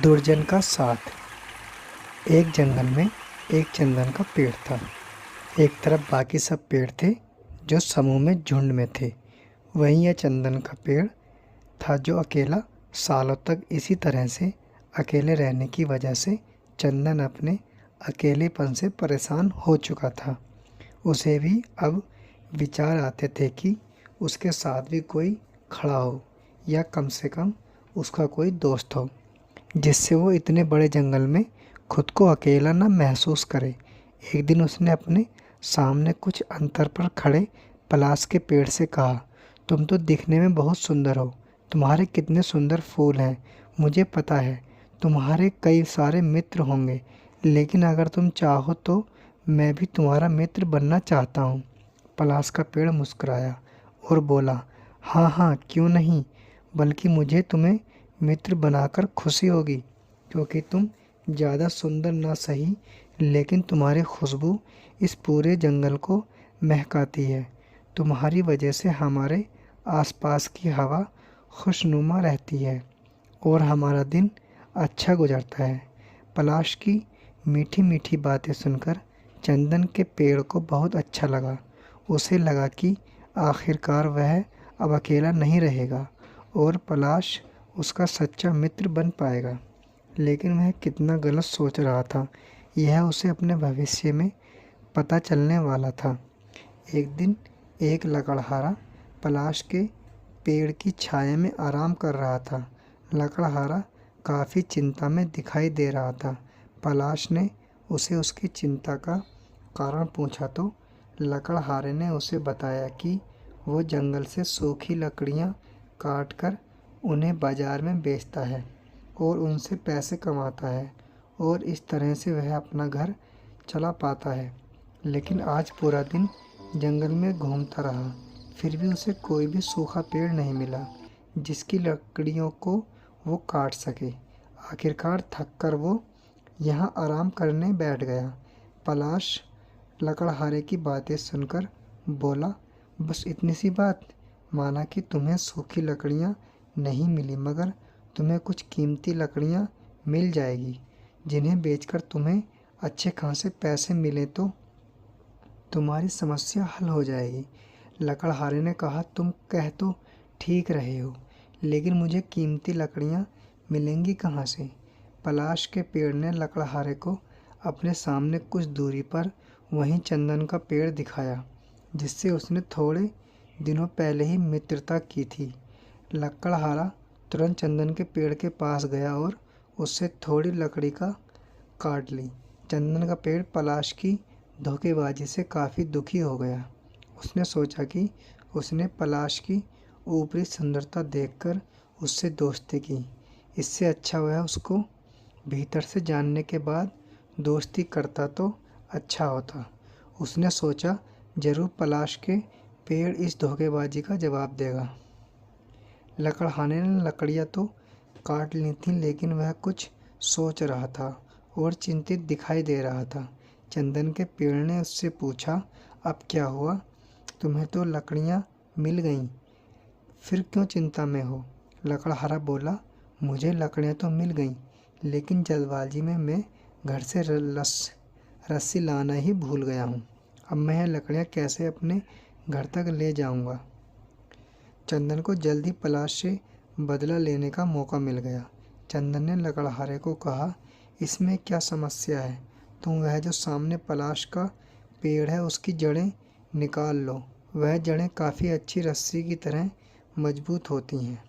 दुर्जन का साथ। एक जंगल में एक चंदन का पेड़ था। एक तरफ बाकी सब पेड़ थे जो समूह में झुंड में थे। वहीं यह चंदन का पेड़ था जो अकेला सालों तक इसी तरह से अकेले रहने की वजह से चंदन अपने अकेलेपन से परेशान हो चुका था। उसे भी अब विचार आते थे कि उसके साथ भी कोई खड़ा हो या कम से कम उसका कोई दोस्त हो जिससे वो इतने बड़े जंगल में खुद को अकेला ना महसूस करे। एक दिन उसने अपने सामने कुछ अंतर पर खड़े पलाश के पेड़ से कहा, तुम तो दिखने में बहुत सुंदर हो। तुम्हारे कितने सुंदर फूल हैं। मुझे पता है तुम्हारे कई सारे मित्र होंगे, लेकिन अगर तुम चाहो तो मैं भी तुम्हारा मित्र बनना चाहता हूँ। पलाश का पेड़ मुस्कुराया और बोला, हाँ हाँ, क्यों नहीं, बल्कि मुझे तुम्हें मित्र बनाकर खुशी होगी, क्योंकि तुम ज़्यादा सुंदर ना सही, लेकिन तुम्हारी खुशबू इस पूरे जंगल को महकाती है। तुम्हारी वजह से हमारे आसपास की हवा खुशनुमा रहती है और हमारा दिन अच्छा गुजरता है। पलाश की मीठी मीठी बातें सुनकर चंदन के पेड़ को बहुत अच्छा लगा। उसे लगा कि आखिरकार वह अब अकेला नहीं रहेगा और पलाश उसका सच्चा मित्र बन पाएगा। लेकिन वह कितना गलत सोच रहा था, यह उसे अपने भविष्य में पता चलने वाला था। एक दिन एक लकड़हारा पलाश के पेड़ की छाया में आराम कर रहा था। लकड़हारा काफ़ी चिंता में दिखाई दे रहा था। पलाश ने उसे उसकी चिंता का कारण पूछा तो लकड़हारे ने उसे बताया कि वो जंगल से सूखी लकड़ियाँ काट कर उन्हें बाज़ार में बेचता है और उनसे पैसे कमाता है और इस तरह से वह अपना घर चला पाता है। लेकिन आज पूरा दिन जंगल में घूमता रहा, फिर भी उसे कोई भी सूखा पेड़ नहीं मिला जिसकी लकड़ियों को वो काट सके। आखिरकार थककर वो यहाँ आराम करने बैठ गया। पलाश लकड़हारे की बातें सुनकर बोला, बस इतनी सी बात। माना कि तुम्हें सूखी लकड़ियाँ नहीं मिली, मगर तुम्हें कुछ कीमती लकड़ियाँ मिल जाएगी जिन्हें बेचकर तुम्हें अच्छे खासे पैसे मिले तो तुम्हारी समस्या हल हो जाएगी। लकड़हारे ने कहा, तुम कह तो ठीक रहे हो, लेकिन मुझे कीमती लकड़ियाँ मिलेंगी कहाँ से? पलाश के पेड़ ने लकड़हारे को अपने सामने कुछ दूरी पर वहीं चंदन का पेड़ दिखाया जिससे उसने थोड़े दिनों पहले ही मित्रता की थी। लकड़हारा तुरंत चंदन के पेड़ के पास गया और उससे थोड़ी लकड़ी का काट ली। चंदन का पेड़ पलाश की धोखेबाजी से काफ़ी दुखी हो गया। उसने सोचा कि उसने पलाश की ऊपरी सुंदरता देखकर उससे दोस्ती की, इससे अच्छा वह उसको भीतर से जानने के बाद दोस्ती करता तो अच्छा होता। उसने सोचा जरूर पलाश के पेड़ इस धोखेबाजी का जवाब देगा। लकड़हारे ने लकड़ियाँ तो काट ली थीं, लेकिन वह कुछ सोच रहा था और चिंतित दिखाई दे रहा था। चंदन के पेड़ ने उससे पूछा, अब क्या हुआ? तुम्हें तो लकड़ियाँ मिल गईं, फिर क्यों चिंता में हो? लकड़हारा बोला, मुझे लकड़ियाँ तो मिल गईं, लेकिन जल्दबाजी में मैं घर से रस्सी लाना ही भूल गया हूँ। अब मैं यह लकड़ियाँ कैसे अपने घर तक ले जाऊँगा? चंदन को जल्द ही पलाश से बदला लेने का मौका मिल गया। चंदन ने लकड़हारे को कहा, इसमें क्या समस्या है? तुम वह जो सामने पलाश का पेड़ है उसकी जड़ें निकाल लो। वह जड़ें काफ़ी अच्छी रस्सी की तरह मजबूत होती हैं।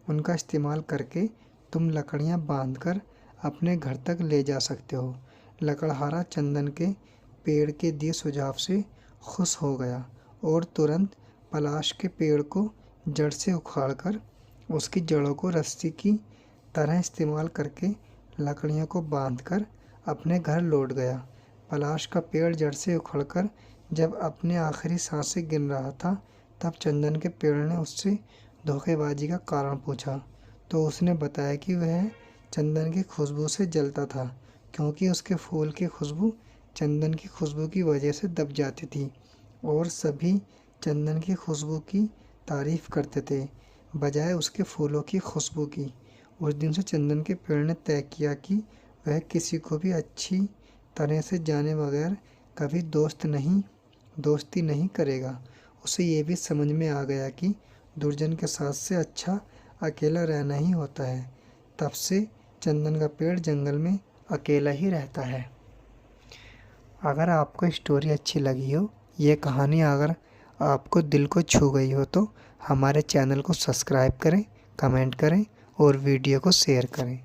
उनका इस्तेमाल करके तुम लकड़ियाँ बांधकर अपने घर तक ले जा सकते हो। लकड़हारा चंदन के पेड़ के दिए सुझाव से खुश हो गया और तुरंत पलाश के पेड़ को जड़ से उखाड़कर उसकी जड़ों को रस्सी की तरह इस्तेमाल करके लकड़ियों को बांधकर अपने घर लौट गया। पलाश का पेड़ जड़ से उखड़कर जब अपने आखिरी सांसें गिन रहा था, तब चंदन के पेड़ ने उससे धोखेबाजी का कारण पूछा तो उसने बताया कि वह चंदन की खुशबू से जलता था, क्योंकि उसके फूल की खुशबू चंदन की खुशबू की वजह से दब जाती थी और सभी चंदन की खुशबू की तारीफ करते थे बजाय उसके फूलों की खुशबू की। उस दिन से चंदन के पेड़ ने तय किया कि वह किसी को भी अच्छी तरह से जाने बगैर कभी दोस्ती नहीं करेगा। उसे ये भी समझ में आ गया कि दुर्जन के साथ से अच्छा अकेला रहना ही होता है। तब से चंदन का पेड़ जंगल में अकेला ही रहता है। अगर आपको स्टोरी अच्छी लगी हो, ये कहानी अगर आपको दिल को छू गई हो, तो हमारे चैनल को सब्सक्राइब करें, कमेंट करें और वीडियो को शेयर करें।